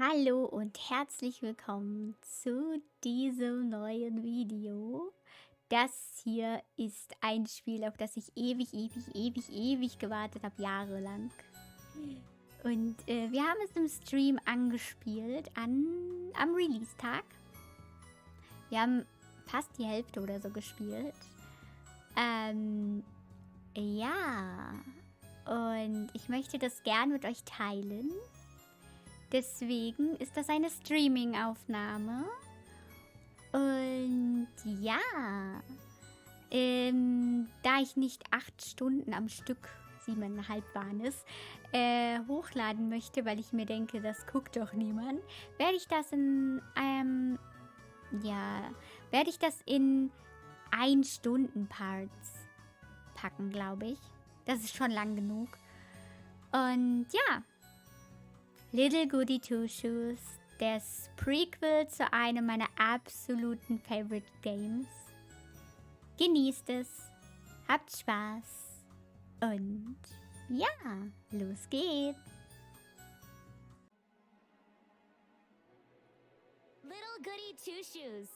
Hallo und herzlich willkommen zu diesem neuen Video. Das hier ist ein Spiel, auf das ich ewig gewartet habe, jahrelang. Und wir haben es im Stream angespielt am Release-Tag. Wir haben fast die Hälfte oder so gespielt. Ja. Und ich möchte das gern mit euch teilen. Deswegen ist das eine Streaming-Aufnahme. Und ja, da ich nicht 8 Stunden am Stück, 7,5 waren es, hochladen möchte, weil ich mir denke, das guckt doch niemand, werde ich das in 1-Stunden-Parts packen, glaube ich. Das ist schon lang genug. Und ja, Little Goody Two Shoes, das Prequel zu einem meiner absoluten Favorite Games. Genießt es, habt Spaß und ja, los geht's. Little Goody Two Shoes.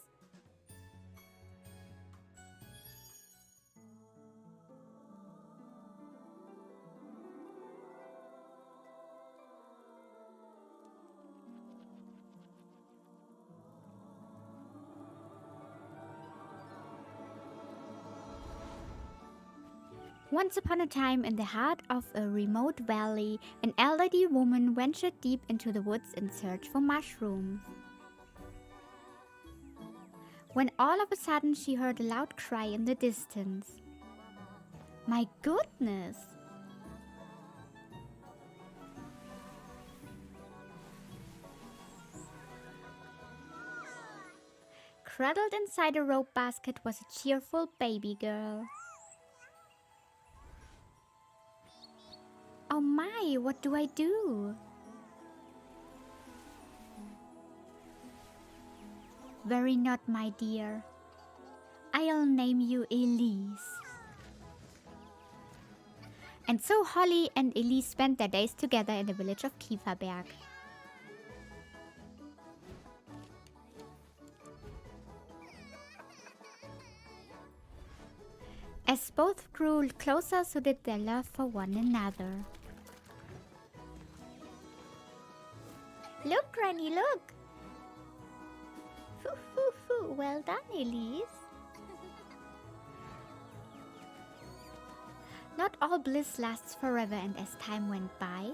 Once upon a time, in the heart of a remote valley, an elderly woman ventured deep into the woods in search for mushrooms. When all of a sudden she heard a loud cry in the distance. My goodness! Cradled inside a rope basket was a cheerful baby girl. Oh my, what do I do? Worry not, my dear. I'll name you Elise. And so Holly and Elise spent their days together in the village of Kieferberg. As both grew closer, so did their love for one another. Look, Granny, look! Foo. Well done, Elise. Not all bliss lasts forever, and as time went by,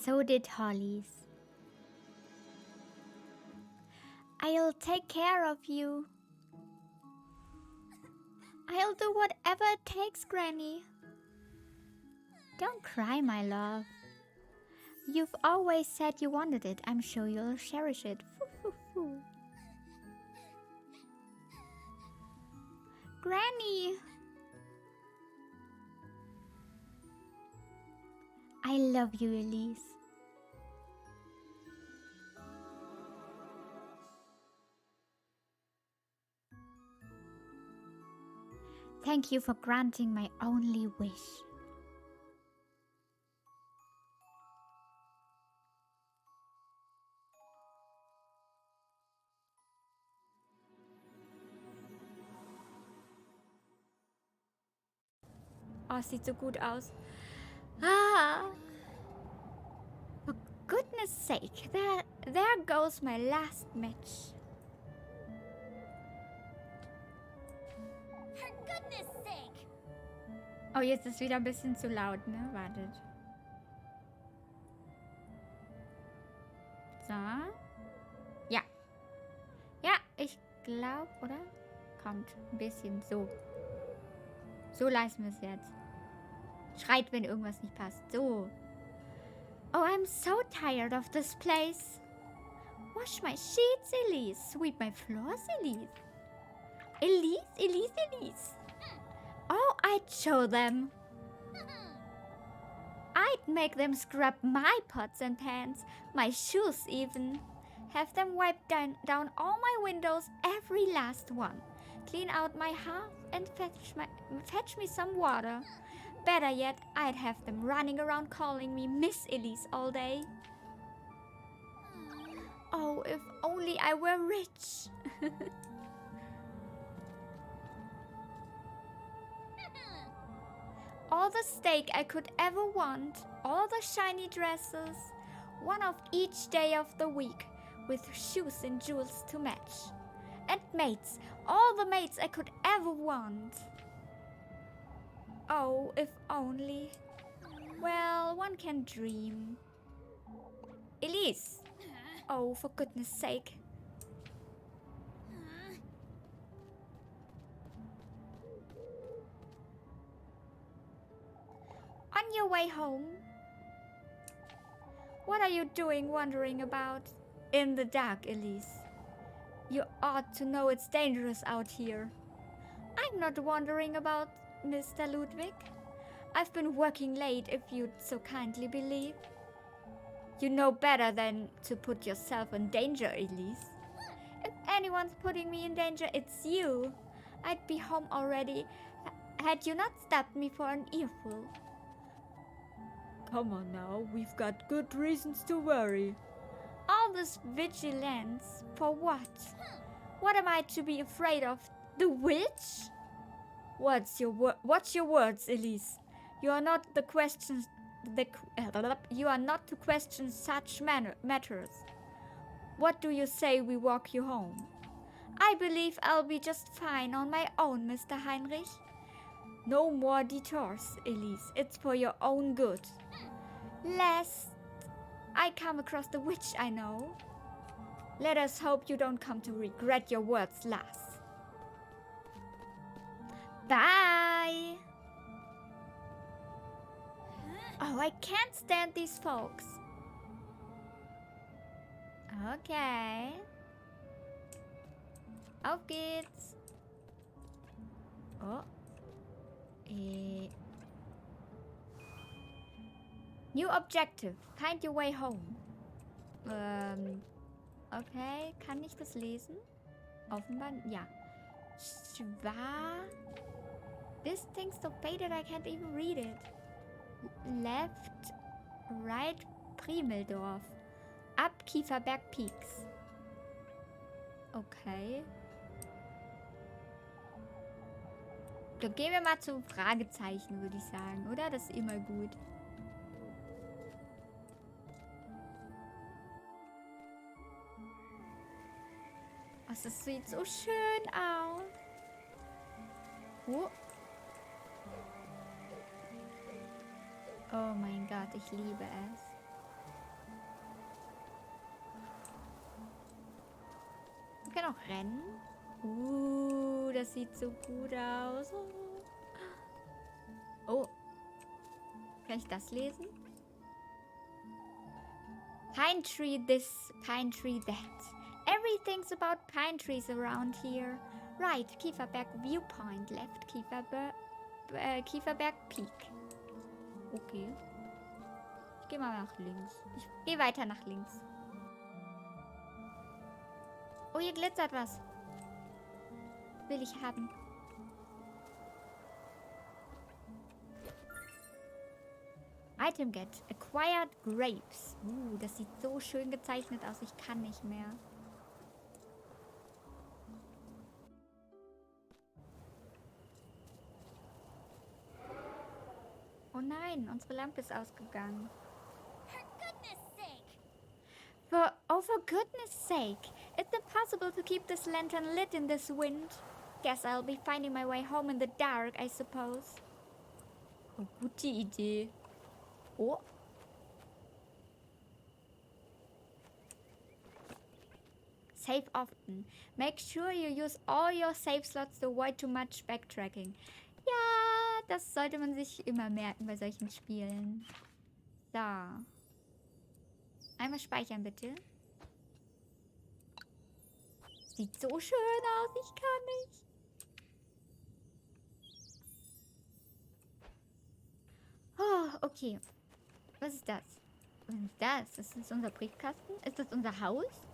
so did Holly's. I'll take care of you. I'll do whatever it takes, Granny. Don't cry, my love. You've always said you wanted it. I'm sure you'll cherish it. Foo. Granny! I love you, Elise. Thank you for granting my only wish. Oh, es sieht so gut aus. For goodness sake, there goes my last match. For goodness sake! Oh, jetzt ist wieder ein bisschen zu laut, ne? Wartet. So. Ja. Ja, ich glaube, oder? Kommt ein bisschen so. So lassen wir es jetzt. Schreit, wenn irgendwas nicht passt. So. Oh, I'm so tired of this place. Wash my sheets, Elise. Sweep my floors, Elise. Elise. Oh, I'd show them. I'd make them scrub my pots and pans, my shoes even. Have them wipe down all my windows, every last one. Clean out my hearth and fetch me some water. Better yet, I'd have them running around calling me Miss Elise all day. Oh, if only I were rich. All the steak I could ever want, all the shiny dresses, one of each day of the week, with shoes and jewels to match. And mates, all the mates I could ever want. Oh, if only. Well, one can dream. Elise! Oh, for goodness sake. On your way home? What are you doing wandering about? In the dark, Elise. You ought to know it's dangerous out here. I'm not wandering about, Mr. Ludwig. I've been working late, if you'd so kindly believe. You know better than to put yourself in danger, Elise. If anyone's putting me in danger, it's you. I'd be home already, had you not stabbed me for an earful. Come on now, we've got good reasons to worry. All this vigilance, for what? What am I to be afraid of? The witch? Watch your words, Elise. You are not to question such matters. What do you say we walk you home? I believe I'll be just fine on my own, Mr. Heinrich. No more detours, Elise. It's for your own good. Lest I come across the witch I know. Let us hope you don't come to regret your words, lass. Bye! Oh, I can't stand these folks. Okay. Auf geht's. Oh. New objective. Find your way home. Okay. Kann ich das lesen? Offenbar, ja. Schwa. This thing's so faded I can't even read it. Left, right, Primeldorf. Ab Kieferberg Peaks. Okay. Dann gehen wir mal zum Fragezeichen, würde ich sagen, oder? Das ist immer gut. Oh, das sieht so schön aus. Oh. Oh mein Gott, ich liebe es. Wir können auch rennen. Das sieht so gut aus. Oh. Kann ich das lesen? Pine tree this, pine tree that. Everything's about pine trees around here. Right, Kieferberg Viewpoint. Left, Kieferberg Peak. Okay. Ich gehe mal nach links. Ich gehe weiter nach links. Oh, hier glitzert was. Will ich haben. Item get. Acquired Grapes. Das sieht so schön gezeichnet aus. Ich kann nicht mehr. Oh nein, unsere Lampe ist ausgegangen. For goodness sake. It's impossible to keep this lantern lit in this wind. Guess I'll be finding my way home in the dark, I suppose. Oh, gute Idee. Oh. Save often. Make sure you use all your save slots to avoid too much backtracking. Ja, das sollte man sich immer merken bei solchen Spielen. So. Einmal speichern, bitte. Sieht so schön aus, ich kann nicht. Oh, okay. Was ist das? Was ist das? Ist das unser Briefkasten? Ist das unser Haus?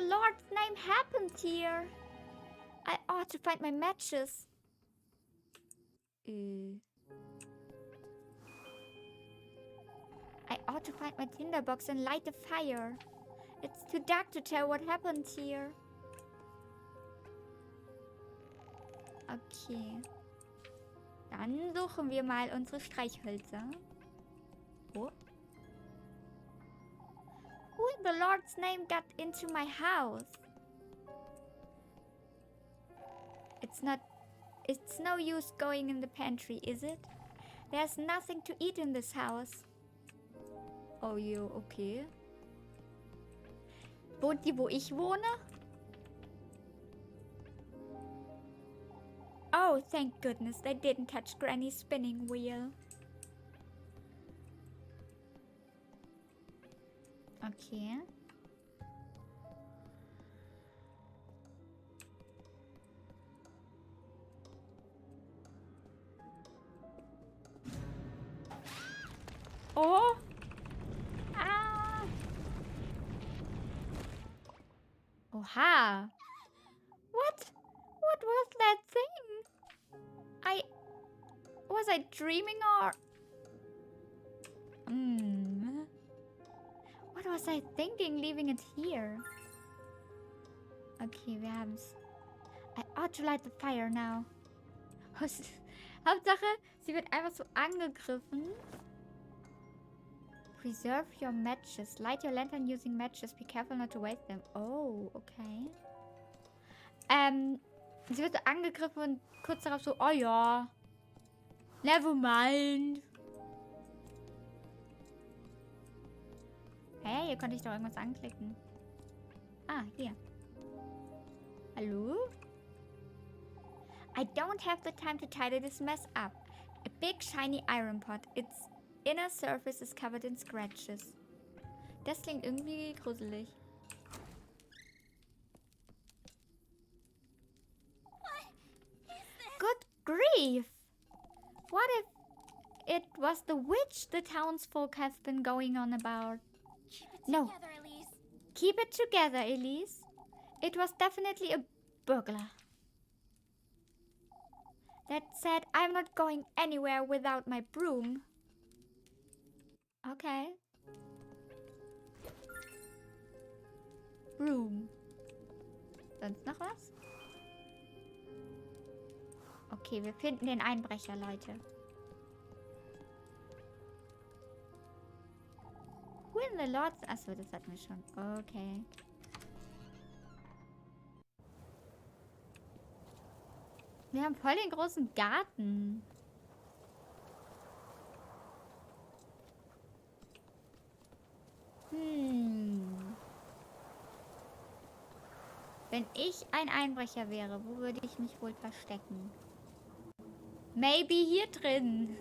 Lord's name happened here? I ought to find my matches. I ought to find my tinderbox and light the fire. It's too dark to tell what happened here. Okay. Dann suchen wir mal unsere Streichhölzer. Oh. Who in the Lord's name got into my house? It's no use going in the pantry, is it? There's nothing to eat in this house. Oh, you okay? Wohnt die, wo ich wohne? Oh, thank goodness they didn't touch Granny's spinning wheel. Okay. Oh! Ah! Oha! What? What was that thing? Was I dreaming or... What was I thinking leaving it here? Okay, wir haben's. I ought to light the fire now. Hauptsache, sie wird einfach so angegriffen. Preserve your matches. Light your lantern using matches. Be careful not to waste them. Oh, okay. Sie wird so angegriffen und kurz darauf so, oh ja. Never mind. Hey, hier konnte ich doch irgendwas anklicken. Ah, hier. Hallo? I don't have the time to tidy this mess up. A big shiny iron pot. Its inner surface is covered in scratches. Das klingt irgendwie gruselig. Good grief! What if it was the witch the townsfolk have been going on about? Keep it No. together, Elise. Keep it together, Elise. It was definitely a burglar. That said, I'm not going anywhere without my broom. Okay. Broom. Sonst noch was? Okay, wir finden den Einbrecher, Leute. Who in the Lord's... Achso, das hatten wir schon. Okay. Wir haben voll den großen Garten. Wenn ich ein Einbrecher wäre, wo würde ich mich wohl verstecken? Maybe hier drin.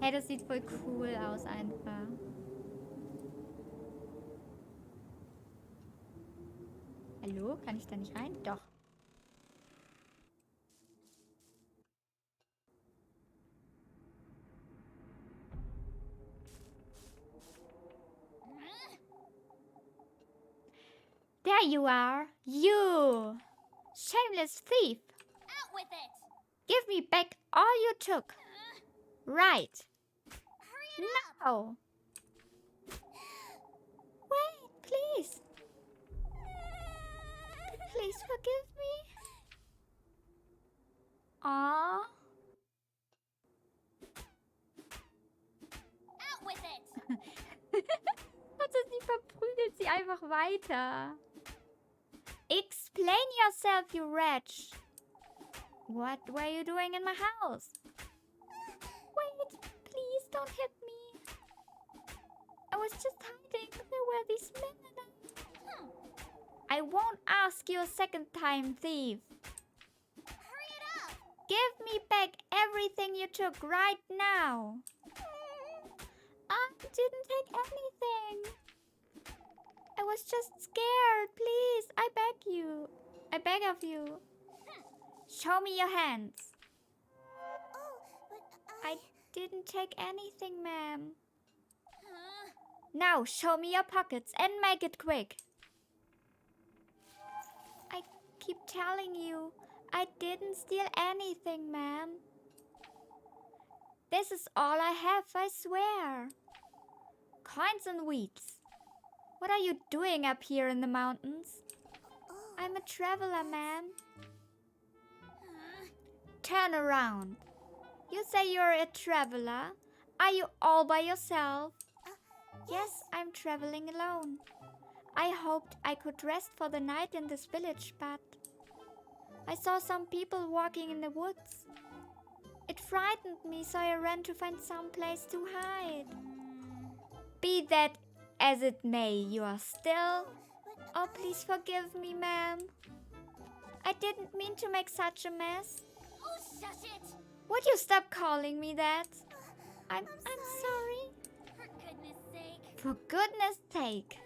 Hey, das sieht voll cool aus einfach. Hallo? Kann ich da nicht rein? Doch. There you are. You! Shameless thief! Out with it! Give me back all you took. Right. Hurry it up! No. Wait, please. Please forgive me. Aww. Out with it! Was ist, sie verprügelt sie einfach weiter. Explain yourself, you wretch. What were you doing in my house? Wait, please don't hit me. I was just hiding. There were these men and I won't ask you a second time, thief. Hurry it up! Give me back everything you took right now. I didn't take anything. I was just scared. Please, I beg you. I beg of you. Show me your hands. Oh, but I didn't take anything, ma'am. Huh? Now, show me your pockets and make it quick. telling you, I didn't steal anything, ma'am. This is all I have, I swear. Coins and weeds. What are you doing up here in the mountains? Oh. I'm a traveler, ma'am. Turn around. You say you're a traveler? Are you all by yourself? Yes, I'm traveling alone. I hoped I could rest for the night in this village, but I saw some people walking in the woods. It frightened me, so I ran to find some place to hide. Be that as it may, you are still... Oh, please forgive me, ma'am. I didn't mean to make such a mess. Oh, shush it! Would you stop calling me that? I'm sorry. For goodness sake. For goodness sake.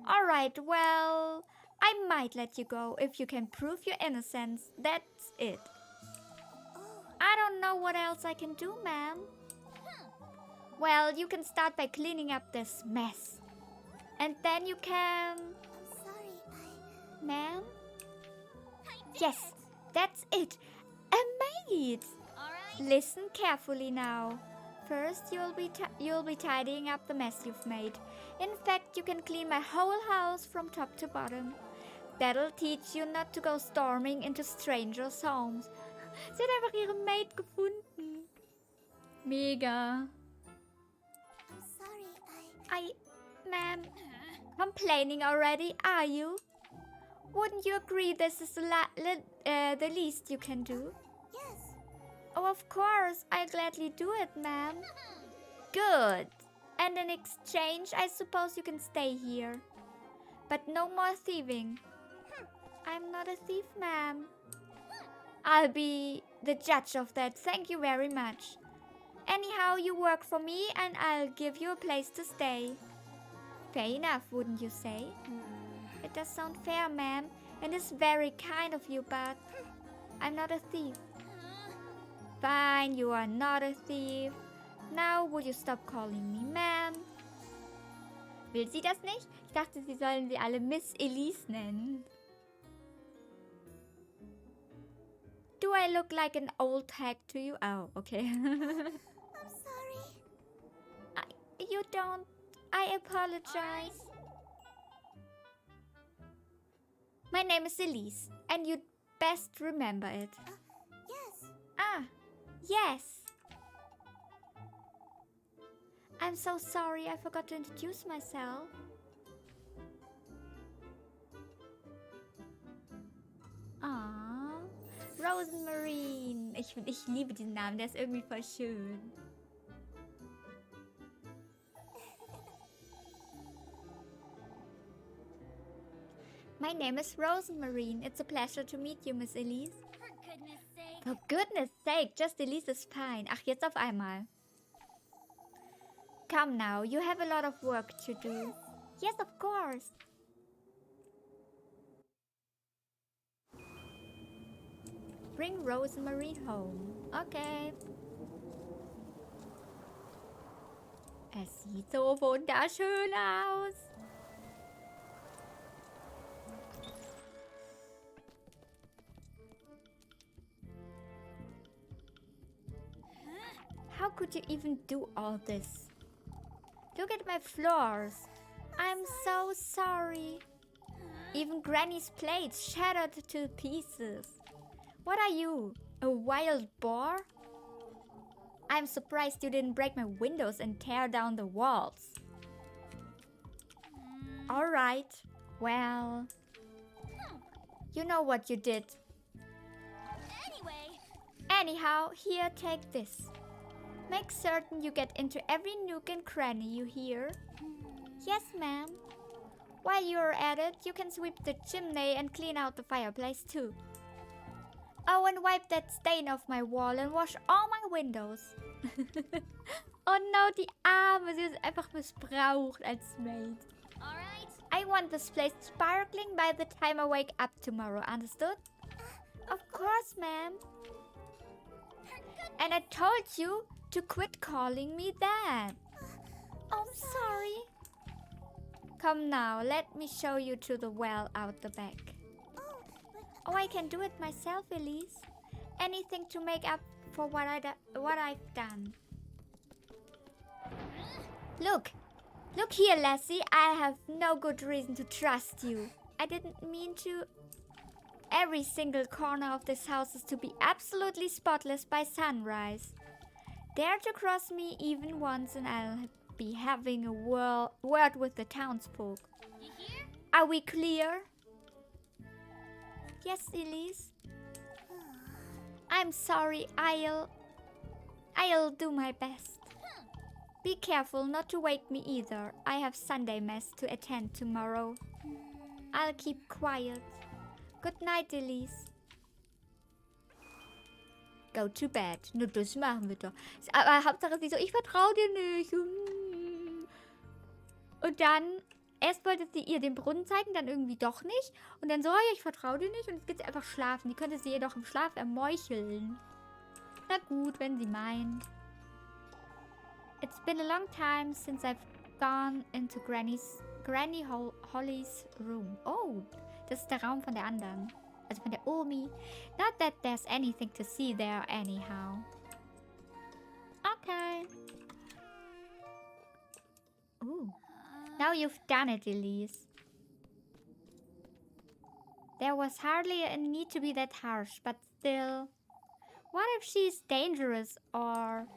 All right, well, I might let you go if you can prove your innocence. That's it. I don't know what else I can do, ma'am. Well, you can start by cleaning up this mess. And then you can... I'm sorry, Ma'am? I did Yes, it. that's it. A maid. All right. Listen carefully now. First, you'll be tidying up the mess you've made. In fact, you can clean my whole house from top to bottom. That'll teach you not to go storming into strangers' homes. Sie hat einfach ihre Maid gefunden. Mega. I'm sorry, Ma'am, complaining already, are you? Wouldn't you agree this is the least you can do? Yes. Oh, of course, I'll gladly do it, ma'am. Good. And in exchange, I suppose you can stay here. But no more thieving. I'm not a thief, ma'am. I'll be the judge of that, thank you very much. Anyhow, you work for me and I'll give you a place to stay. Fair enough, wouldn't you say? It does sound fair, ma'am, and it's very kind of you, but I'm not a thief. Fine, you are not a thief. Now, would you stop calling me ma'am? Will sie das nicht? Ich dachte, sie sollen sie alle Miss Elise nennen. Do I look like an old hag to you? Oh, okay. I'm sorry. You don't. I apologize. My name is Elise, and you'd best remember it. Yes. Ah, yes. I'm so sorry, I forgot to introduce myself. Ah, Rosenmarine. Ich liebe diesen Namen, der ist irgendwie voll schön. My name is Rosenmarine. It's a pleasure to meet you, Miss Elise. For goodness sake. For goodness sake, just Elise is fine. Ach, jetzt auf einmal. Come now, you have a lot of work to do. Yes, of course. Bring Rosenmarine home. Okay. Es sieht so wunderschön aus. How could you even do all this? Look at my floors. I'm so sorry. Even Granny's plates shattered to pieces. What are you, a wild boar? I'm surprised you didn't break my windows and tear down the walls. Alright, well, you know what you did. Anyway. Anyhow, here, take this. Make certain you get into every nook and cranny you hear. Yes, ma'am. While you're at it, you can sweep the chimney and clean out the fireplace too. Oh, and wipe that stain off my wall and wash all my windows. Oh no, die Arme, sie ist einfach missbraucht als Maid. Alright. I want this place sparkling by the time I wake up tomorrow, understood? Of course, ma'am. And I told you to quit calling me that. Oh, I'm sorry. Come now, let me show you to the well out the back. Oh, but Oh, I can do it myself, Elise. Anything to make up for what I've done. Look here, Lassie. I have no good reason to trust you. I didn't mean to. Every single corner of this house is to be absolutely spotless by sunrise. Dare to cross me even once and I'll be having a word with the townsfolk. You hear? Are we clear? Yes, Elise. I'm sorry. I'll do my best. Be careful not to wake me either. I have Sunday Mass to attend tomorrow. I'll keep quiet. Good night, Elise. Go to bed. Nur das machen wir doch. Aber Hauptsache sie so, ich vertraue dir nicht. Und dann, erst wollte sie ihr den Brunnen zeigen, dann irgendwie doch nicht. Und dann so, ja, ich vertraue dir nicht. Und jetzt geht sie einfach schlafen. Die könnte sie jedoch im Schlaf ermeucheln. Na gut, wenn sie meint. It's been a long time since I've gone into Granny Holly's room. Oh, das ist der Raum von der anderen. Also von der Omi. Not that there's anything to see there anyhow. Okay. Ooh. Now you've done it, Elise. There was hardly a need to be that harsh, but still. What if she's dangerous or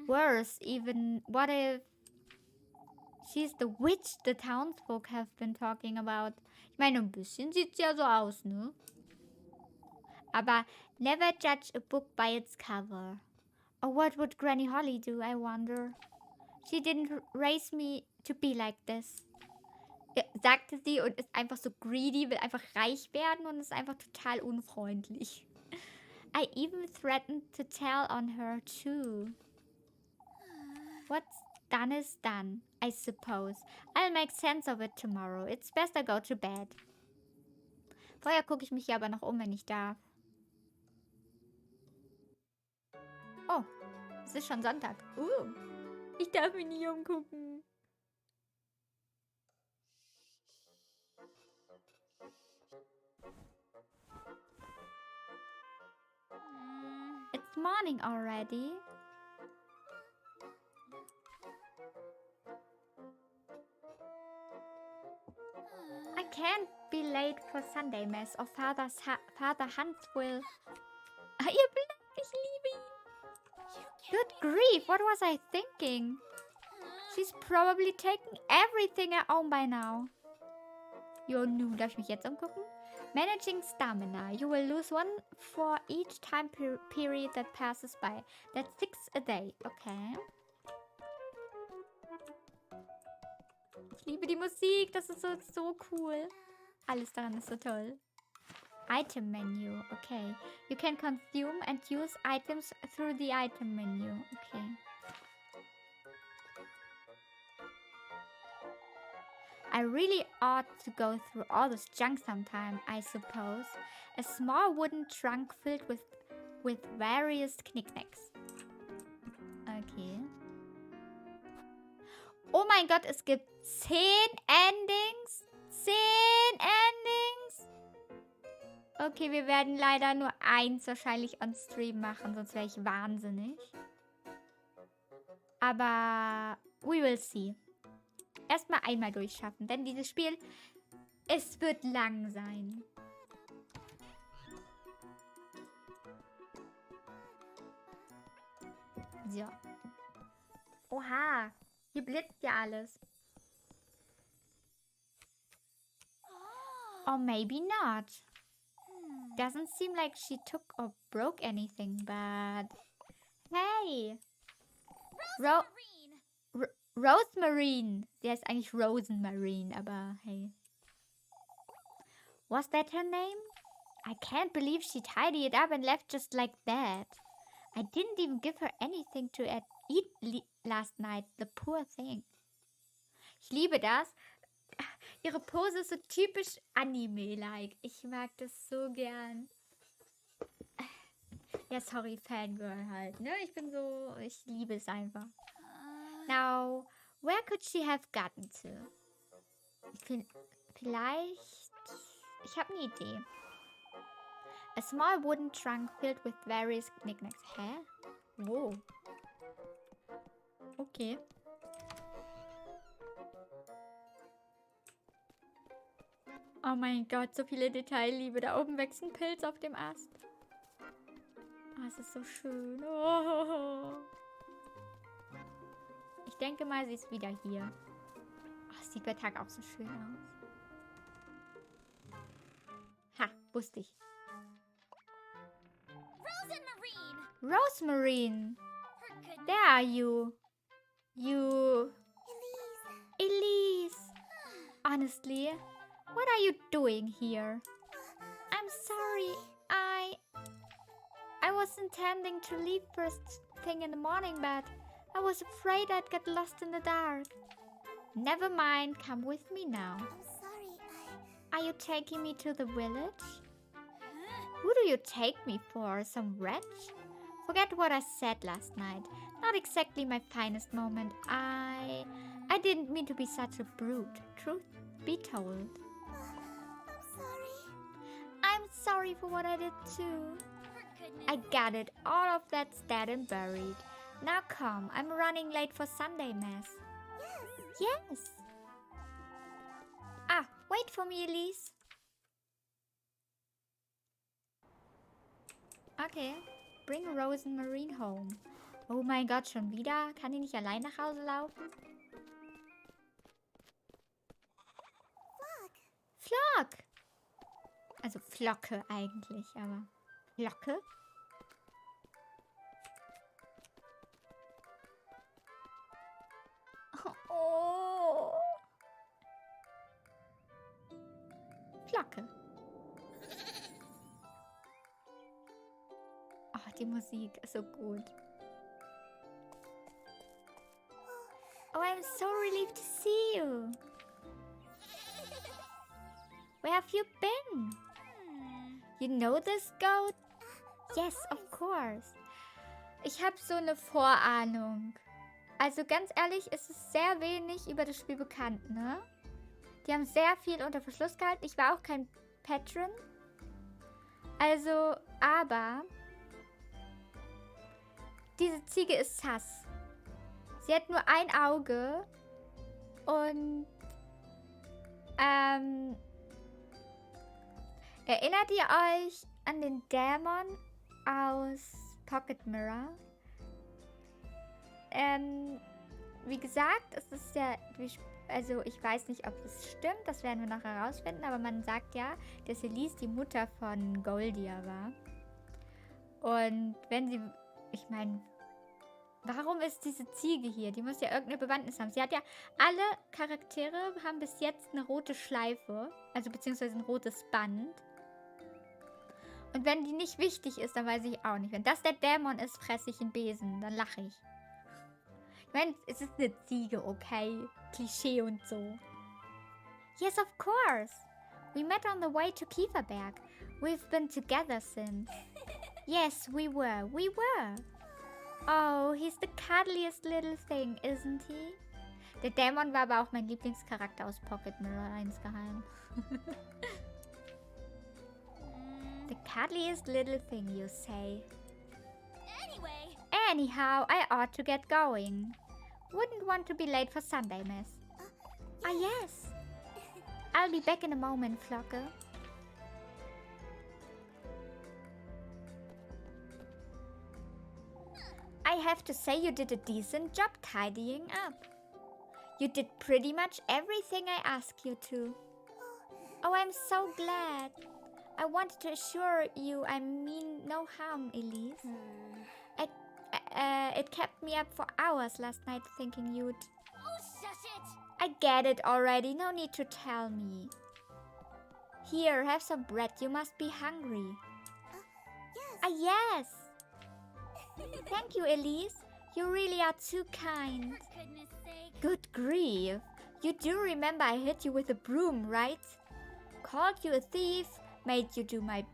worse even? What if she's the witch the townsfolk have been talking about? Ich meine, ein bisschen sieht's ja so aus, ne? Aber never judge a book by its cover. Or what would Granny Holly do, I wonder? She didn't raise me to be like this. Sagte sie und ist einfach so greedy, will einfach reich werden und ist einfach total unfreundlich. I even threatened to tell on her too. What's done is done, I suppose. I'll make sense of it tomorrow. It's best I go to bed. Vorher gucke ich mich hier aber noch um, wenn ich darf. Oh, es ist schon Sonntag. Ich darf mich nicht umgucken. It's morning already. I can't be late for Sunday Mass or Father Hans will... Ihr bleibt, ich liebe ihn. Good grief, what was I thinking? She's probably taken everything I own by now. Jo, nun, darf ich mich jetzt umgucken? Managing stamina. You will lose one for each time period that passes by. That's 6 a day. Okay. Ich liebe die Musik. Das ist so cool. Alles daran ist so toll. Item menu. Okay. You can consume and use items through the item menu. Okay. I really ought to go through all this junk sometime, I suppose. A small wooden trunk filled with various knickknacks. Okay. Oh mein Gott, es gibt 10 Endings. 10 Endings. Okay, wir werden leider nur eins wahrscheinlich on Stream machen, sonst wäre ich wahnsinnig. Aber we will see. Erstmal einmal durchschaffen, denn dieses Spiel, es wird lang sein. So. Oha, hier blitzt ja alles. Or maybe not. Doesn't seem like she took or broke anything, but... Hey! Rosemarine. Sie heißt eigentlich Rosemarine, aber hey. Was that her name? I can't believe she tidied it up and left just like that. I didn't even give her anything to eat last night, the poor thing. Ich liebe das. Ihre Pose ist so typisch Anime-like. Ich mag das so gern. Ja, sorry, Fangirl halt, ne? Ich liebe es einfach. Now, where could she have gotten to? Vielleicht... Ich habe eine Idee. A small wooden trunk filled with various knickknacks. Hä? Wo? Okay. Oh mein Gott, so viele Detailliebe. Da oben wächst ein Pilz auf dem Ast. Oh, es ist so schön. Oh. Ich denke mal, sie ist wieder hier. Oh, es sieht bei Tag auch so schön aus. Ha, wusste ich. Rosemary. There are you. Elise. Honestly, what are you doing here? I'm sorry. I was intending to leave first thing in the morning, but I was afraid I'd get lost in the dark. Never mind, come with me now. I'm sorry, Are you taking me to the village? Who do you take me for? Some wretch? Forget what I said last night. Not exactly my finest moment. I didn't mean to be such a brute. Truth be told. I'm sorry. I'm sorry for what I did too. I got it. All of that's dead and buried. Now come, I'm running late for Sunday Mass. Yes. Ah, wait for me, Elise. Okay, bring Rosemary home. Oh mein Gott, schon wieder? Kann die nicht allein nach Hause laufen? Flock. Also Flocke eigentlich, aber Flocke? Oh. Flocke. Oh, die Musik ist so gut. Oh, I'm so relieved to see you. Where have you been? You know this goat? Yes, of course. Ich habe so eine Vorahnung. Also ganz ehrlich, ist es sehr wenig über das Spiel bekannt, ne? Die haben sehr viel unter Verschluss gehalten. Ich war auch kein Patron. Also, aber diese Ziege ist sass. Sie hat nur ein Auge und erinnert ihr euch an den Dämon aus Pocket Mirror? Wie gesagt, es ist ja, also ich weiß nicht, ob es stimmt, das werden wir noch herausfinden, aber man sagt ja, dass Elise die Mutter von Goldia war. Und wenn sie, ich meine, warum ist diese Ziege hier? Die muss ja irgendeine Bewandtnis haben. Sie hat ja, alle Charaktere haben bis jetzt eine rote Schleife, also beziehungsweise ein rotes Band. Und wenn die nicht wichtig ist, dann weiß ich auch nicht. Wenn das der Dämon ist, fresse ich einen Besen, dann lache ich. Ich meine, es ist eine Ziege, okay? Klischee und so. Yes, of course. We met on the way to Kieferberg. We've been together since. Yes, we were. We were. Oh, he's the cuddliest little thing, isn't he? Der Dämon war aber auch mein Lieblingscharakter aus Pocket Mirror insgeheim. The cuddliest little thing, you say. Anyhow, I ought to get going. Wouldn't want to be late for Sunday Mass. Ah, yes. I'll be back in a moment, Flocke. I have to say you did a decent job tidying up. You did pretty much everything I asked you to. Oh, I'm so glad. I wanted to assure you I mean no harm, Elise. It kept me up for hours last night thinking you'd... Oh, shush it! I get it already, no need to tell me. Here, have some bread, you must be hungry. Yes. Ah, yes! Thank you, Elise. You really are too kind. For goodness sake. Good grief. You do remember I hit you with a broom, right? Called you a thief, made you do my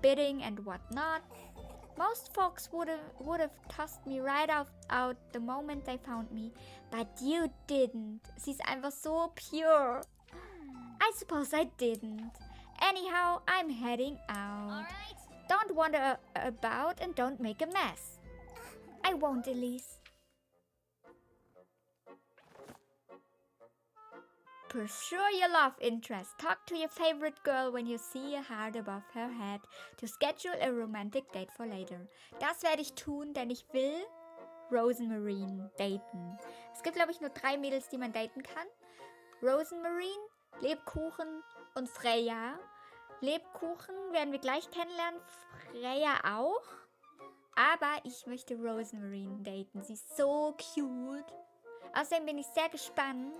bidding and whatnot. Most folks would have tossed me right out the moment they found me. But you didn't. Sie ist einfach so pure. I suppose I didn't. Anyhow, I'm heading out. Alright. Don't wander about and don't make a mess. I won't, Elise. Pursue your love interest. Talk to your favorite girl when you see a heart above her head to schedule a romantic date for later. Das werde ich tun, denn ich will Rosemarine daten. Es gibt, glaube ich, nur 3 Mädels, die man daten kann. Rosemarine, Lebkuchen und Freya. Lebkuchen werden wir gleich kennenlernen, Freya auch. Aber ich möchte Rosemarine daten. Sie ist so cute. Außerdem bin ich sehr gespannt,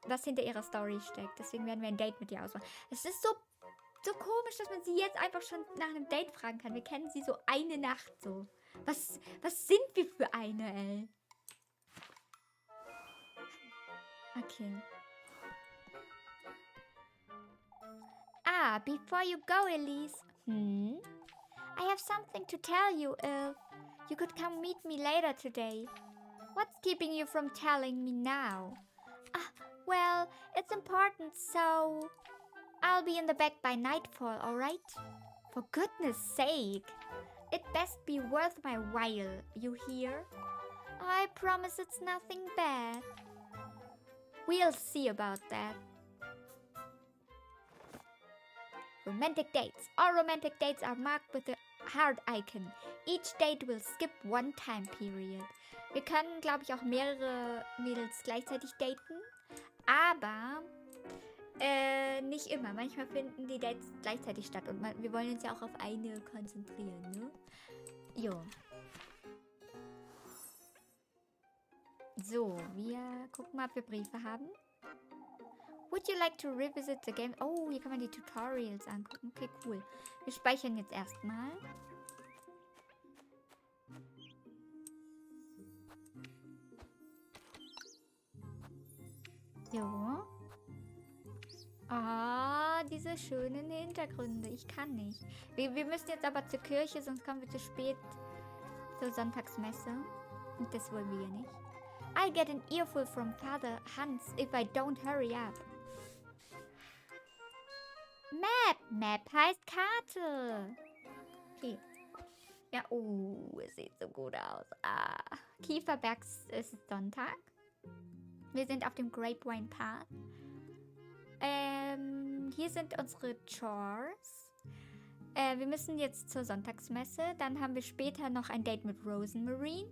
was hinter ihrer Story steckt. Deswegen werden wir ein Date mit ihr ausmachen. Es ist so komisch, dass man sie jetzt einfach schon nach einem Date fragen kann. Wir kennen sie so eine Nacht so. Was sind wir für eine, ey? Okay. Before you go, Elise. I have something to tell you if you could come meet me later today. What's keeping you from telling me now? Well, it's important, so I'll be in the back by nightfall, alright? For goodness sake. It best be worth my while, you hear? I promise it's nothing bad. We'll see about that. Romantic dates. All romantic dates are marked with a heart icon. Each date will skip one time period. Wir können, glaube ich, auch mehrere Mädels gleichzeitig daten. Aber nicht immer. Manchmal finden die Dates gleichzeitig statt. Und wir wollen uns ja auch auf eine konzentrieren, ne? Jo. So, wir gucken mal, ob wir Briefe haben. Would you like to revisit the game? Oh, hier kann man die Tutorials angucken. Okay, cool. Wir speichern jetzt erstmal. So. Diese schönen Hintergründe. Ich kann nicht. Wir müssen jetzt aber zur Kirche, sonst kommen wir zu spät zur Sonntagsmesse. Und das wollen wir ja nicht. I'll get an earful from Father Hans if I don't hurry up. Map. Map heißt Karte. Okay. Ja, es sieht so gut aus. Kieferberg ist Sonntag. Wir sind auf dem Grapevine Path. Hier sind unsere Chores. Wir müssen jetzt zur Sonntagsmesse. Dann haben wir später noch ein Date mit Rosemarine.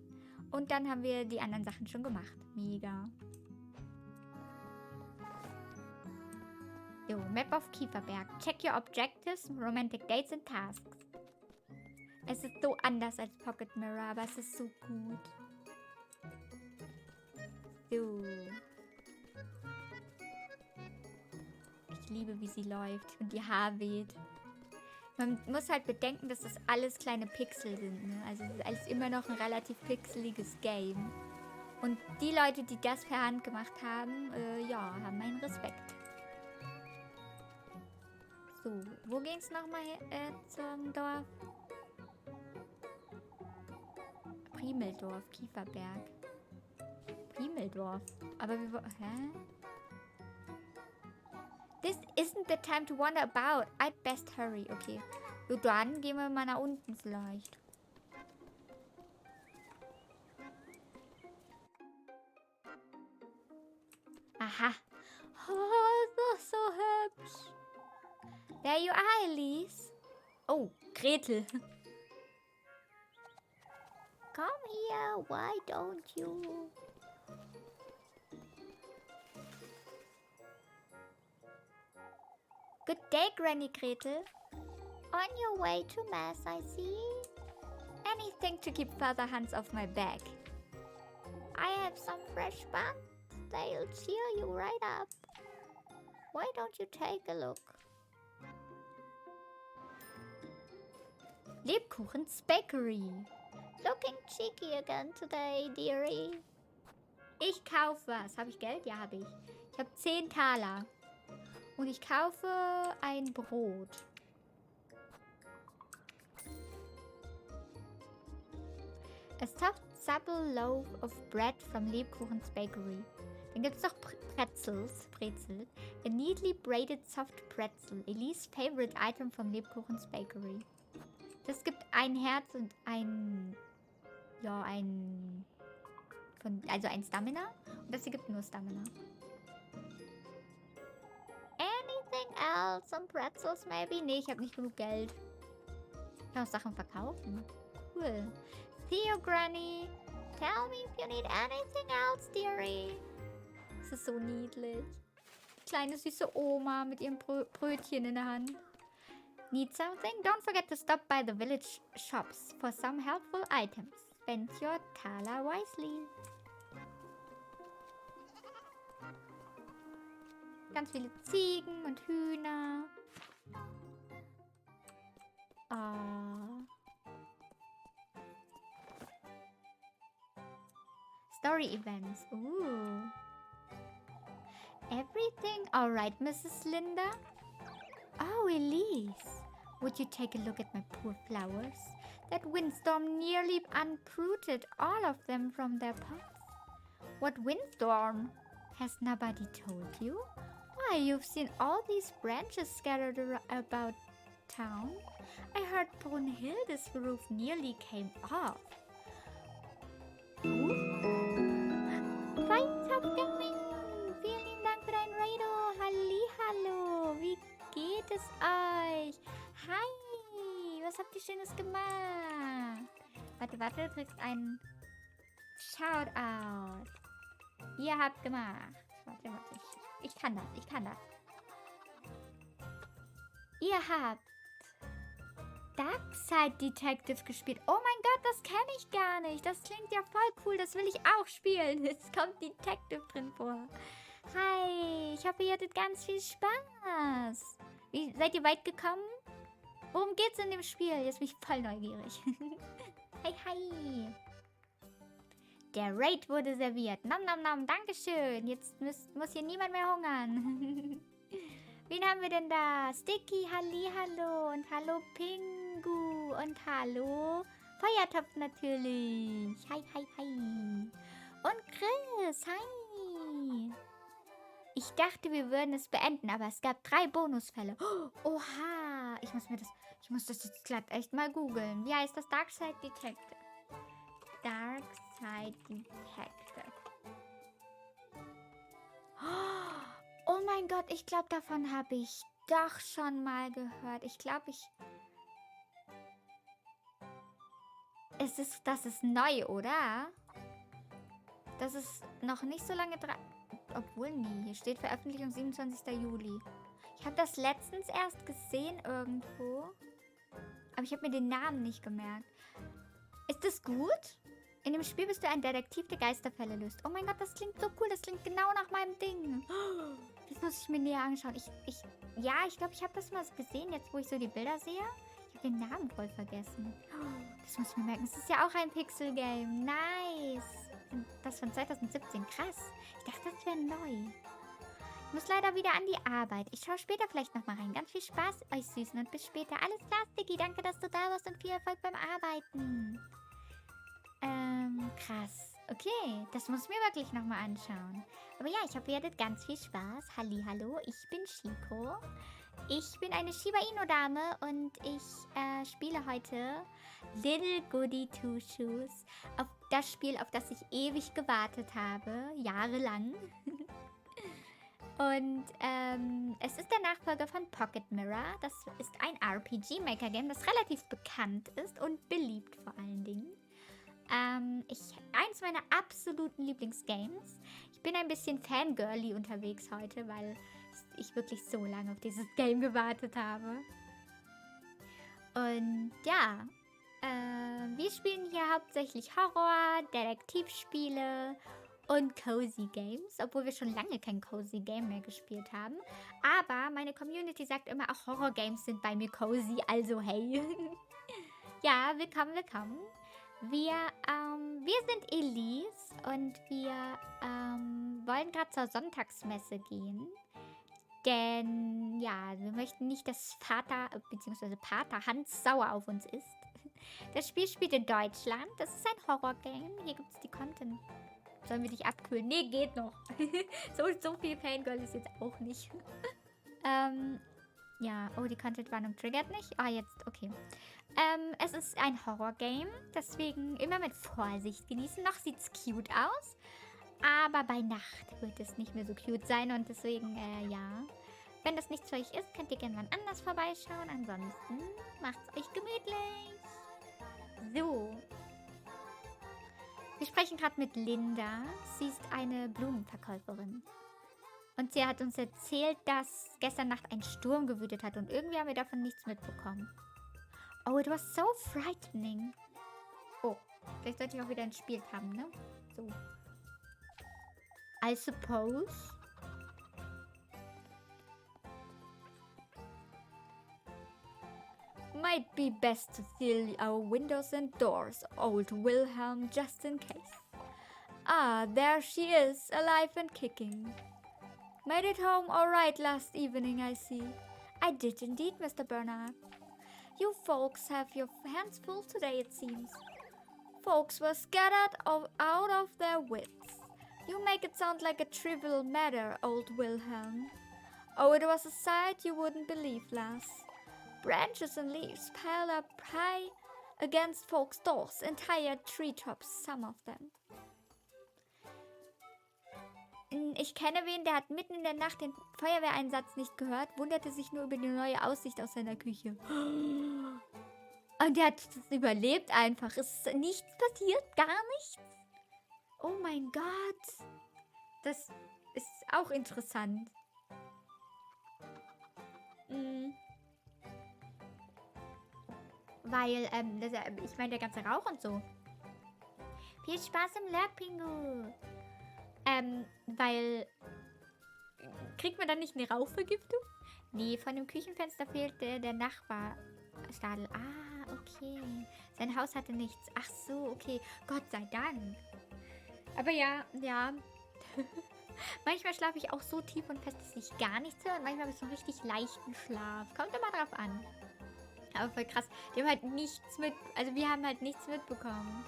Und dann haben wir die anderen Sachen schon gemacht. Mega. So, Map of Kieferberg. Check your objectives, romantic dates and tasks. Es ist so anders als Pocket Mirror, aber es ist so gut. So. Ich liebe, wie sie läuft und ihr Haar weht. Man muss halt bedenken, dass das alles kleine Pixel sind. Ne? Also es ist alles immer noch ein relativ pixeliges Game. Und die Leute, die das per Hand gemacht haben, haben meinen Respekt. So, wo ging es nochmal zum Dorf? Primeldorf, Kieferberg. Primeldorf. Aber wir... Hä? This isn't the time to wander about. I'd best hurry. Okay. So, dann gehen wir mal nach unten vielleicht. Aha. Oh, das ist so hübsch. There you are, Elise. Oh, Gretel. Come here, why don't you? Good day, Granny Gretel. On your way to Mass, I see. Anything to keep Father Hans off my back. I have some fresh buns. They'll cheer you right up. Why don't you take a look? Lebkuchen's Bakery. Looking cheeky again today, dearie. Ich kaufe was. Habe ich Geld? Ja, habe ich. Ich habe 10 Taler. Und ich kaufe ein Brot. A soft supple loaf of bread from Lebkuchen's Bakery. Dann gibt es doch Brezel. A neatly braided soft pretzel. Elise favorite item from Lebkuchens Bakery. Das gibt ein Herz und ein... Ja, ein... Also ein Stamina. Und das hier gibt nur Stamina. Anything else? Some pretzels maybe? Nee, ich habe nicht genug Geld. Ich kann auch Sachen verkaufen. Cool. Theo Granny. Tell me if you need anything else, dearie. Das ist so niedlich. Die kleine süße Oma mit ihrem Brötchen in der Hand. Need something? Don't forget to stop by the village shops for some helpful items. Spend your Thaler wisely. Ganz viele Ziegen und Hühner. Story events. Ooh. Everything alright, Mrs. Linda? Oh, Elise. Would you take a look at my poor flowers? That windstorm nearly uprooted all of them from their pots. What windstorm? Has nobody told you? Why, you've seen all these branches scattered about town. I heard Brunhilde's roof nearly came off. Freundschaftgang! Vielen lieben Dank für dein Raido. Hallihallo. Wie geht es euch? Hi. Was habt ihr Schönes gemacht? Warte, du kriegst einen Shoutout. Ihr habt gemacht. Warte. Ich kann das. Ihr habt Darkside Detective gespielt. Oh mein Gott, das kenne ich gar nicht. Das klingt ja voll cool. Das will ich auch spielen. Jetzt kommt Detective drin vor. Hi, ich hoffe, ihr hattet ganz viel Spaß. Seid ihr weit gekommen? Worum geht's in dem Spiel? Jetzt bin ich voll neugierig. Hi. Der Raid wurde serviert. Nom, Dankeschön. Jetzt muss hier niemand mehr hungern. Wen haben wir denn da? Sticky, hallo und hallo Pingu und hallo Feuertopf natürlich. Hi. Und Chris, hi. Ich dachte, wir würden es beenden, aber es gab 3 Bonusfälle. Oh, oha, ich muss das jetzt glatt echt mal googeln. Wie heißt das? Darkside Detective. Darkside Detective. Oh mein Gott, ich glaube, davon habe ich doch schon mal gehört. Das ist neu, oder? Das ist noch nicht so lange dran. Obwohl, nee, hier steht Veröffentlichung 27. Juli. Ich habe das letztens erst gesehen irgendwo. Aber ich habe mir den Namen nicht gemerkt. Ist das gut? In dem Spiel bist du ein Detektiv, der Geisterfälle löst. Oh mein Gott, das klingt so cool. Das klingt genau nach meinem Ding. Das muss ich mir näher anschauen. Ich glaube, ich habe das mal gesehen, jetzt wo ich so die Bilder sehe. Ich habe den Namen voll vergessen. Das muss ich mir merken. Es ist ja auch ein Pixel-Game. Nice. Das von 2017. Krass. Ich dachte, das wäre neu. Ich muss leider wieder an die Arbeit. Ich schaue später vielleicht nochmal rein. Ganz viel Spaß, euch Süßen. Und bis später. Alles klar, Sticky. Danke, dass du da warst und viel Erfolg beim Arbeiten. Krass. Okay, das muss ich mir wirklich nochmal anschauen. Aber ja, ich hoffe, ihr hattet ganz viel Spaß. Hallihallo, ich bin Chico. Ich bin eine Shiba Inu-Dame und ich spiele heute Little Goody Two Shoes. Auf das Spiel, auf das ich ewig gewartet habe. Jahrelang. Und es ist der Nachfolger von Pocket Mirror. Das ist ein RPG-Maker-Game, das relativ bekannt ist und beliebt vor allen Dingen. Eins meiner absoluten Lieblingsgames. Ich bin ein bisschen fangirly unterwegs heute, weil ich wirklich so lange auf dieses Game gewartet habe. Und ja, wir spielen hier hauptsächlich Horror, Detektivspiele und Cozy Games, obwohl wir schon lange kein Cozy Game mehr gespielt haben. Aber meine Community sagt immer, auch Horror Games sind bei mir cozy, also hey. Ja, willkommen. Wir sind Elise und wir wollen gerade zur Sonntagsmesse gehen. Denn, ja, wir möchten nicht, dass Vater bzw. Pater Hans sauer auf uns ist. Das Spiel spielt in Deutschland. Das ist ein Horror-Game. Hier gibt es die Sollen wir dich abkühlen? Nee, geht noch. so viel Fangirl ist jetzt auch nicht. Ja, oh, die Content-Warnung triggert nicht. Ah, jetzt, okay. Es ist ein Horror-Game, deswegen immer mit Vorsicht genießen. Noch sieht's cute aus, aber bei Nacht wird es nicht mehr so cute sein und deswegen, ja. Wenn das nichts für euch ist, könnt ihr gerne wann anders vorbeischauen. Ansonsten macht's euch gemütlich. So. Wir sprechen gerade mit Linda. Sie ist eine Blumenverkäuferin. Und sie hat uns erzählt, dass gestern Nacht ein Sturm gewütet hat und irgendwie haben wir davon nichts mitbekommen. Oh, it was so frightening. Oh, vielleicht sollte ich auch wieder ein Spiel haben, ne? So. I suppose. Might be best to seal our windows and doors, old Wilhelm, just in case. Ah, there she is, alive and kicking. Made it home all right last evening, I see. I did indeed, Mr. Bernard. You folks have your hands full today, it seems. Folks were scattered out of their wits. You make it sound like a trivial matter, old Wilhelm. Oh, it was a sight you wouldn't believe, lass. Branches and leaves piled up high against folks' doors, entire treetops, some of them. Ich kenne wen, der hat mitten in der Nacht den Feuerwehreinsatz nicht gehört, wunderte sich nur über die neue Aussicht aus seiner Küche. Und der hat es überlebt einfach. Es ist nichts passiert, gar nichts. Oh mein Gott. Das ist auch interessant. Weil, ich meine, der ganze Rauch und so. Viel Spaß im Lurk-Pingu. Weil... Kriegt man dann nicht eine Rauchvergiftung? Nee, von dem Küchenfenster fehlte der Nachbarstadel. Ah, okay. Sein Haus hatte nichts. Ach so, okay. Gott sei Dank. Aber ja. Manchmal schlafe ich auch so tief und fest, dass ich gar nichts höre. Und manchmal habe ich so einen richtig leichten Schlaf. Kommt immer drauf an. Aber voll krass. Die haben halt nichts wir haben halt nichts mitbekommen.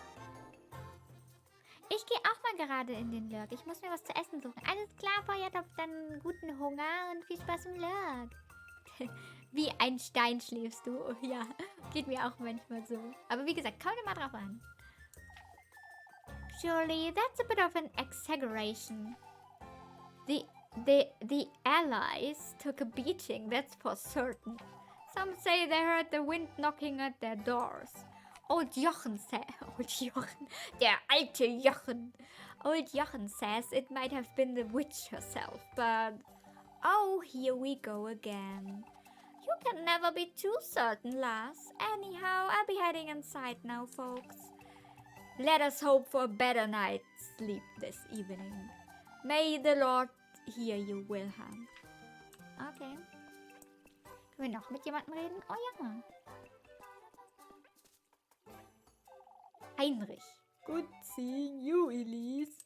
Ich gehe auch mal gerade in den Lurk. Ich muss mir was zu essen suchen. Alles klar, Feuertopf, dann guten Hunger und viel Spaß im Lurk. Wie ein Stein schläfst du. Oh, ja, geht mir auch manchmal so. Aber wie gesagt, kommt immer drauf an. Surely, that's a bit of an exaggeration. The Allies took a beating, that's for certain. Some say they heard the wind knocking at their doors. Old Jochen, der alte Jochen. Old Jochen says it might have been the witch herself, but... Oh, here we go again. You can never be too certain, lass. Anyhow, I'll be heading inside now, folks. Let us hope for a better night's sleep this evening. May the Lord hear you, Wilhelm. Okay. Können wir noch mit jemandem reden? Oh ja. Heinrich. Good seeing you, Elise.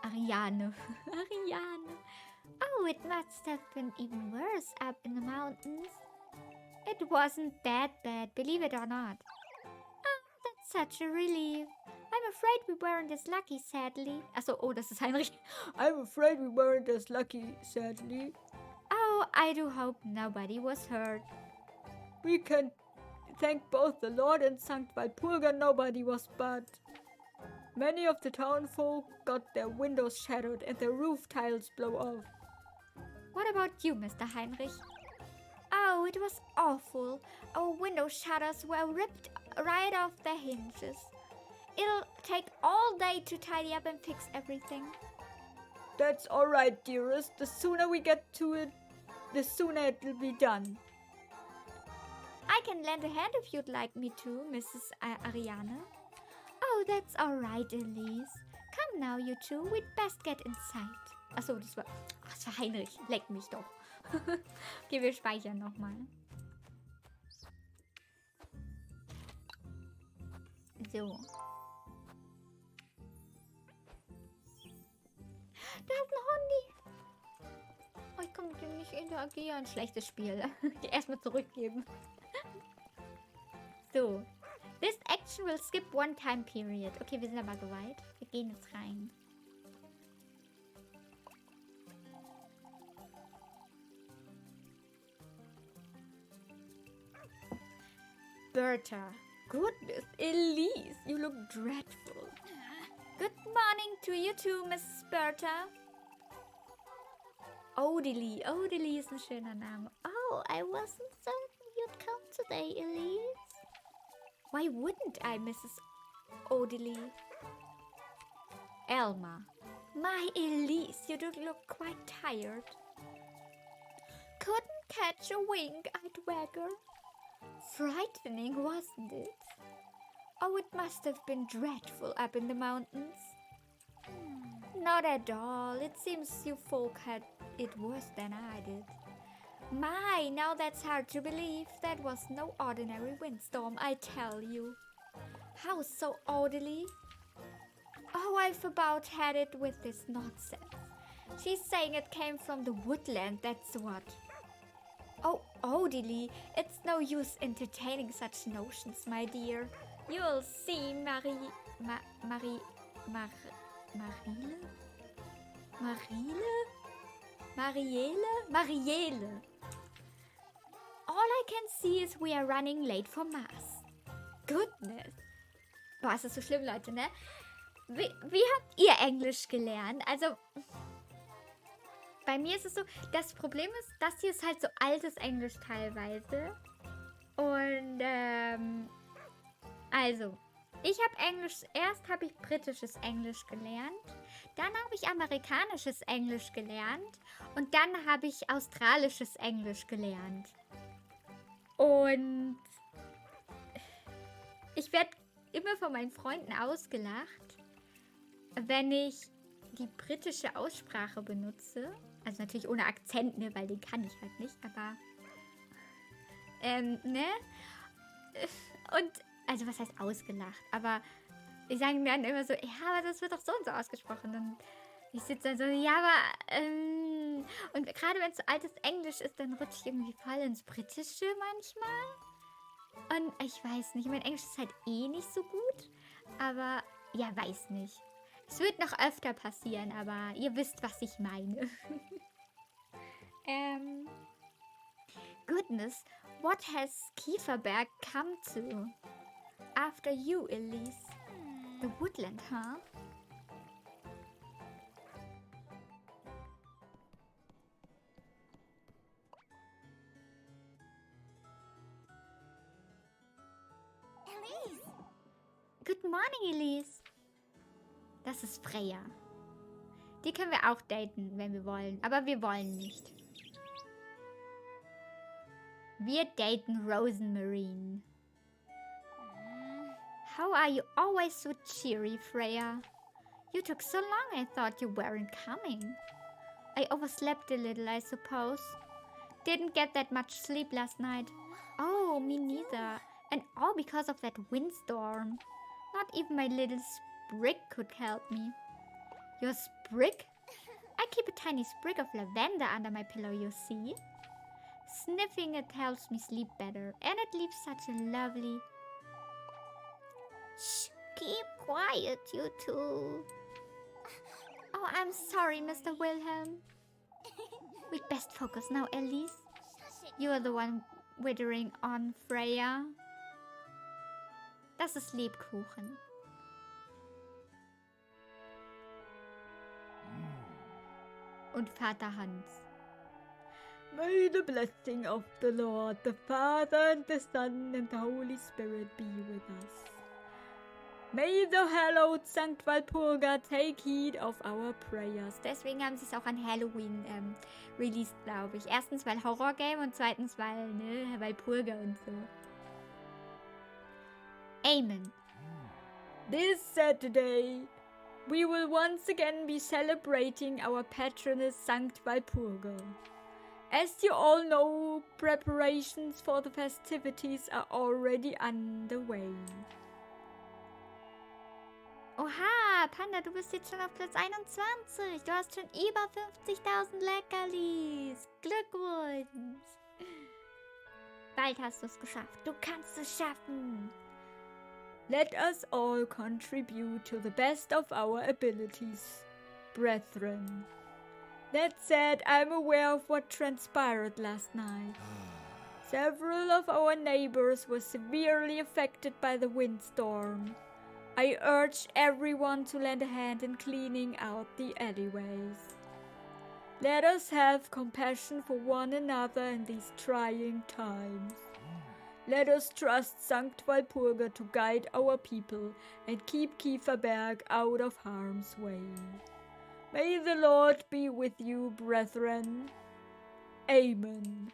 Ariane. Oh, it must have been even worse up in the mountains. It wasn't that bad, believe it or not. Oh, that's such a relief. I'm afraid we weren't as lucky, sadly. Achso, oh, das ist Heinrich. I'm afraid we weren't as lucky, sadly. Oh, I do hope nobody was hurt. We can thank both the Lord and Sankt Walpurga nobody was bad. Many of the townfolk got their windows shattered and their roof tiles blow off. What about you, Mr. Heinrich? Oh, it was awful. Our window shutters were ripped right off their hinges. It'll take all day to tidy up and fix everything. That's all right, dearest. The sooner we get to it, the sooner it'll be done. I can lend a hand if you'd like me to, Mrs. Ariane. Oh, that's all right, Elise. Come now, you two. We'd best get inside. Achso, das war Heinrich. Leck mich doch. Okay, wir speichern nochmal. So. Da ist ein Hundi. Oh, ich kann mit dem nicht interagieren. Schlechtes Spiel. Erstmal zurückgeben. So. This action will skip one time period. Okay, wir sind aber soweit. Wir Wir gehen jetzt rein. Berta. Goodness, Elise, you look dreadful. Good morning to you too, Mrs. Berta. Odili. Odili ist ein schöner Name. Oh, I wasn't certain you'd come today, Elise. Why wouldn't I, Mrs. Odili? Elma. My Elise, you do look quite tired. Couldn't catch a wink, I'd wagger. Frightening, wasn't it? Oh, it must have been dreadful up in the mountains. Not at all. It seems you folk had it worse than I did. My, now that's hard to believe. That was no ordinary windstorm, I tell you. How so, Odili? Oh, I've about had it with this nonsense. She's saying it came from the woodland, that's what. Oh, Odili, it's no use entertaining such notions, my dear. You'll see, Marielle? All I can see is we are running late for Mass. Goodness. Boah, ist das so schlimm, Leute, ne? Wie habt ihr Englisch gelernt? Also, bei mir ist es so, das Problem ist, das hier ist halt so altes Englisch teilweise. Und, also, erst habe ich britisches Englisch gelernt, dann habe ich amerikanisches Englisch gelernt und dann habe ich australisches Englisch gelernt. Und ich werde immer von meinen Freunden ausgelacht, wenn ich die britische Aussprache benutze. Also natürlich ohne Akzent, ne, weil den kann ich halt nicht, aber ne? Und, also was heißt ausgelacht? Aber ich sage dann immer so, ja, aber das wird doch so und so ausgesprochen. Und ich sitze dann so, ja, aber, und gerade wenn es so altes Englisch ist, dann rutsche ich irgendwie voll ins Britische manchmal. Und ich weiß nicht, mein Englisch ist halt eh nicht so gut, aber, ja, weiß nicht. Es wird noch öfter passieren, aber ihr wisst, was ich meine. Goodness, what has Kieferberg come to? After you, Elise. The woodland, huh? Elise! Good morning, Elise. Das ist Freya. Die können wir auch daten, wenn wir wollen. Aber wir wollen nicht. Wir daten Rosemarine. How are you always so cheery, Freya? You took so long I thought you weren't coming. I overslept a little, I suppose. Didn't get that much sleep last night. Oh, me neither. And all because of that windstorm. Not even my little sprig could help me. Your sprig? I keep a tiny sprig of lavender under my pillow, you see. Sniffing it helps me sleep better, and it leaves such a lovely... Shh, keep quiet, you two. Oh, I'm sorry, Mr. Wilhelm. We'd best focus now, Elise. You're the one withering on, Freya. Das ist Lebkuchen. Und Vater Hans. May the blessing of the Lord, the Father, and the Son, and the Holy Spirit be with us. May the hallowed Sankt Walpurga take heed of our prayers. Deswegen haben sie es auch an Halloween released, glaube ich. Erstens, weil Horrorgame und zweitens, weil, ne, Walpurga und so. Amen. This Saturday, we will once again be celebrating our patroness Sankt Walpurga. As you all know, preparations for the festivities are already underway. Oha, Panda, du bist jetzt schon auf Platz 21. Du hast schon über 50.000 Leckerlis. Glückwunsch. Bald hast du es geschafft. Du kannst es schaffen. Let us all contribute to the best of our abilities, brethren. That said, I'm aware of what transpired last night. Several of our neighbors were severely affected by the windstorm. I urge everyone to lend a hand in cleaning out the alleyways. Let us have compassion for one another in these trying times. Let us trust Sankt Walpurga to guide our people and keep Kieferberg out of harm's way. May the Lord be with you, brethren. Amen.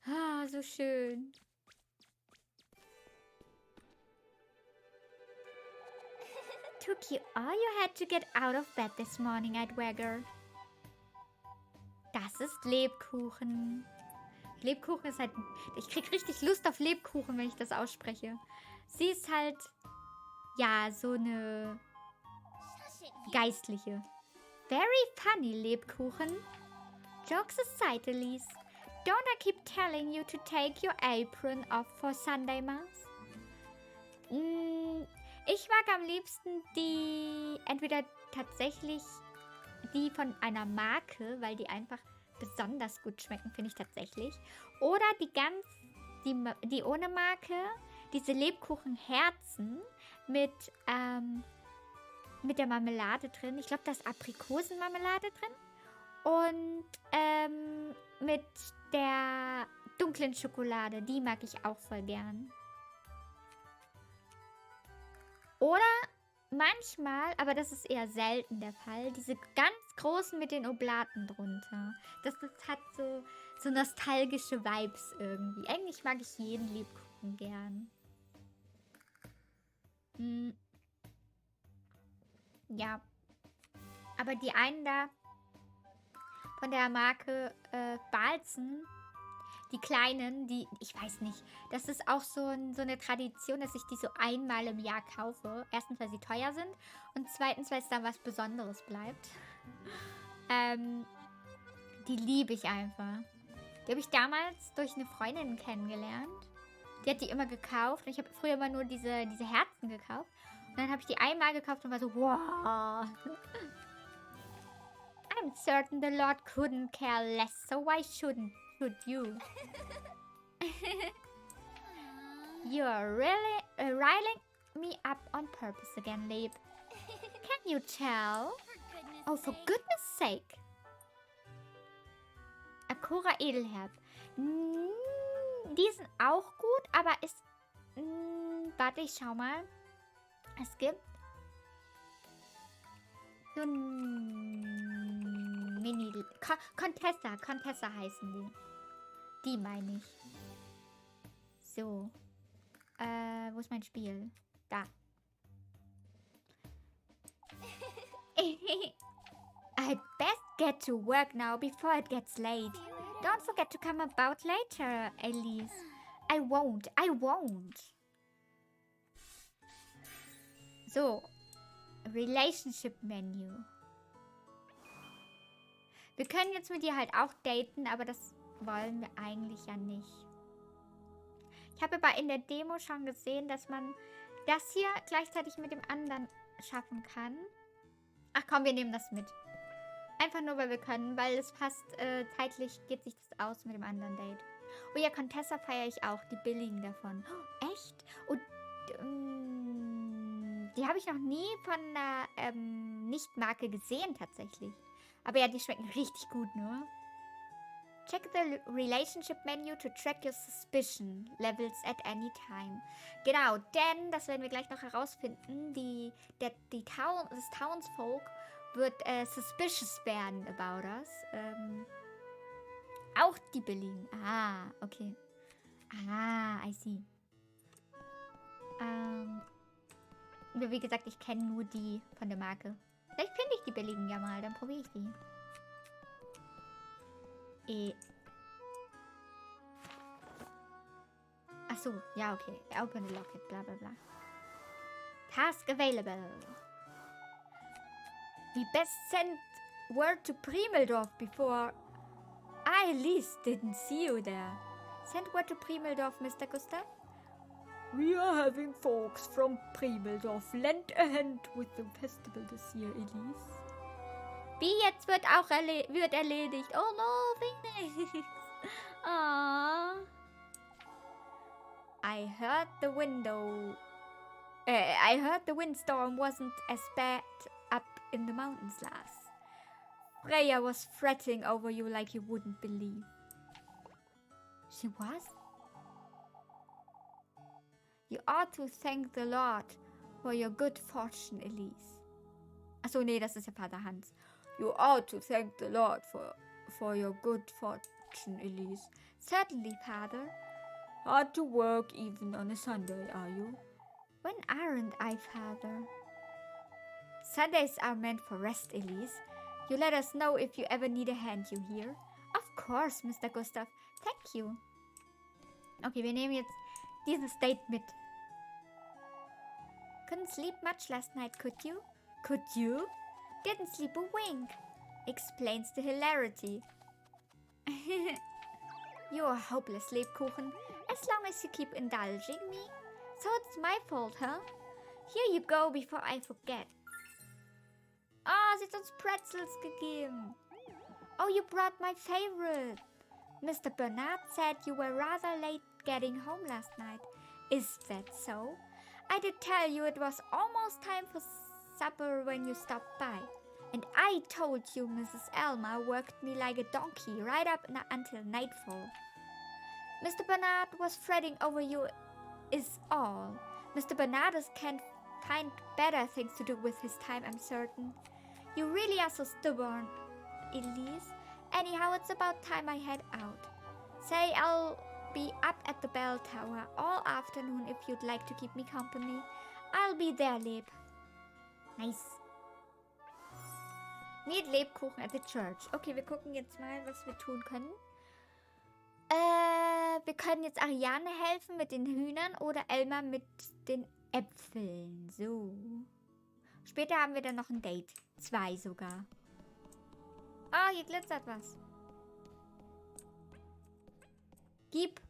Ah, so schön. Took you all you had to get out of bed this morning, Edwagger. Das ist Lebkuchen. Lebkuchen ist halt... Ich krieg richtig Lust auf Lebkuchen, wenn ich das ausspreche. Sie ist halt... Ja, so eine... Geistliche. Very funny, Lebkuchen. Jokes aside, Elise. Don't I keep telling you to take your apron off for Sunday Mass? Ich mag am liebsten die... Entweder tatsächlich die von einer Marke, weil die einfach besonders gut schmecken, finde ich tatsächlich. Oder die ohne Marke, diese Lebkuchenherzen mit der Marmelade drin. Ich glaube, da ist Aprikosenmarmelade drin. Und mit der dunklen Schokolade, die mag ich auch voll gern. Oder manchmal, aber das ist eher selten der Fall, diese ganz großen mit den Oblaten drunter. Das hat so nostalgische Vibes irgendwie. Eigentlich mag ich jeden Lebkuchen gern. Ja. Aber die einen da von der Marke Balzen, die kleinen, die, ich weiß nicht, das ist auch so eine Tradition, dass ich die so einmal im Jahr kaufe. Erstens, weil sie teuer sind und zweitens, weil es da was Besonderes bleibt. Die liebe ich einfach. Die habe ich damals durch eine Freundin kennengelernt. Die hat die immer gekauft. Und ich habe früher immer nur diese Herzen gekauft. Und dann habe ich die einmal gekauft und war so, wow. I'm certain the Lord couldn't care less, so why should you? You're really riling me up on purpose again, Leb. Can you tell? Oh, for goodness sake. Akura Edelherb. Die sind auch gut, aber ist... warte, ich schau mal. Es gibt so ein Mini... Contessa heißen die. Die meine ich. So. Wo ist mein Spiel? Da. I'd best get to work now before it gets late. Don't forget to come about later, Elise. I won't. So. Relationship Menu. Wir können jetzt mit ihr halt auch daten, aber das wollen wir eigentlich ja nicht. Ich habe aber in der Demo schon gesehen, dass man das hier gleichzeitig mit dem anderen schaffen kann. Ach komm, wir nehmen das mit. Einfach nur, weil wir können, weil es fast zeitlich geht sich das aus mit dem anderen Date. Oh ja, Contessa feiere ich auch, die billigen davon. Oh, echt? Und die habe ich noch nie von einer Nicht-Marke gesehen tatsächlich. Aber ja, die schmecken richtig gut, ne? Check the relationship menu to track your suspicion levels at any time. Genau, denn, das werden wir gleich noch herausfinden, das Townsfolk wird suspicious werden about us. Auch die billigen. Ah, okay. Ah, I see. Wie gesagt, ich kenne nur die von der Marke. Vielleicht finde ich die billigen ja mal, dann probiere ich die. Achso, ja, okay. Open the locket, bla bla bla. Task available. We best send word to Primeldorf before I, Elise, didn't see you there. Send word to Primeldorf, Mr. Gustav. We are having folks from Primeldorf lend a hand with the festival this year, Elise. Wie jetzt wird auch wird erledigt. Oh no, Phoenix. Aww. I heard the windstorm wasn't as bad up in the mountains last. Freya was fretting over you like you wouldn't believe. She was? You ought to thank the Lord for your good fortune, Elise. Achso, nee, das ist ja Vater Hans. You ought to thank the Lord for your good fortune, Elise. Certainly, Father. Hard to work even on a Sunday, are you? When aren't I, Father? Sundays are meant for rest, Elise. You let us know if you ever need a hand, you hear? Of course, Mr. Gustav. Thank you. Okay, wir nehmen jetzt dieses Date mit. Couldn't sleep much last night, could you? Could you? Didn't sleep a wink. Explains the hilarity. You're a hopeless Lebkuchen, as long as you keep indulging me. So it's my fault, huh? Here you go before I forget. Ah, sie hat uns Pretzels gegeben. Oh, you brought my favorite. Mr. Bernard said you were rather late getting home last night. Is that so? I did tell you it was almost time for supper when you stopped by. And I told you Mrs. Elmer worked me like a donkey right up until nightfall. Mr. Bernard was fretting over you is all. Mr. Bernardus can find better things to do with his time, I'm certain. You really are so stubborn, Elise. Anyhow, it's about time I head out. Say I'll be up at the bell tower all afternoon if you'd like to keep me company. I'll be there, Leb. Nice. Need Lebkuchen at the church. Okay, wir gucken jetzt mal, was wir tun können. Wir können jetzt Ariane helfen mit den Hühnern oder Elmar mit den Äpfeln. So. Später haben wir dann noch ein Date. 2 sogar. Ah, hier glitzert was. Gib.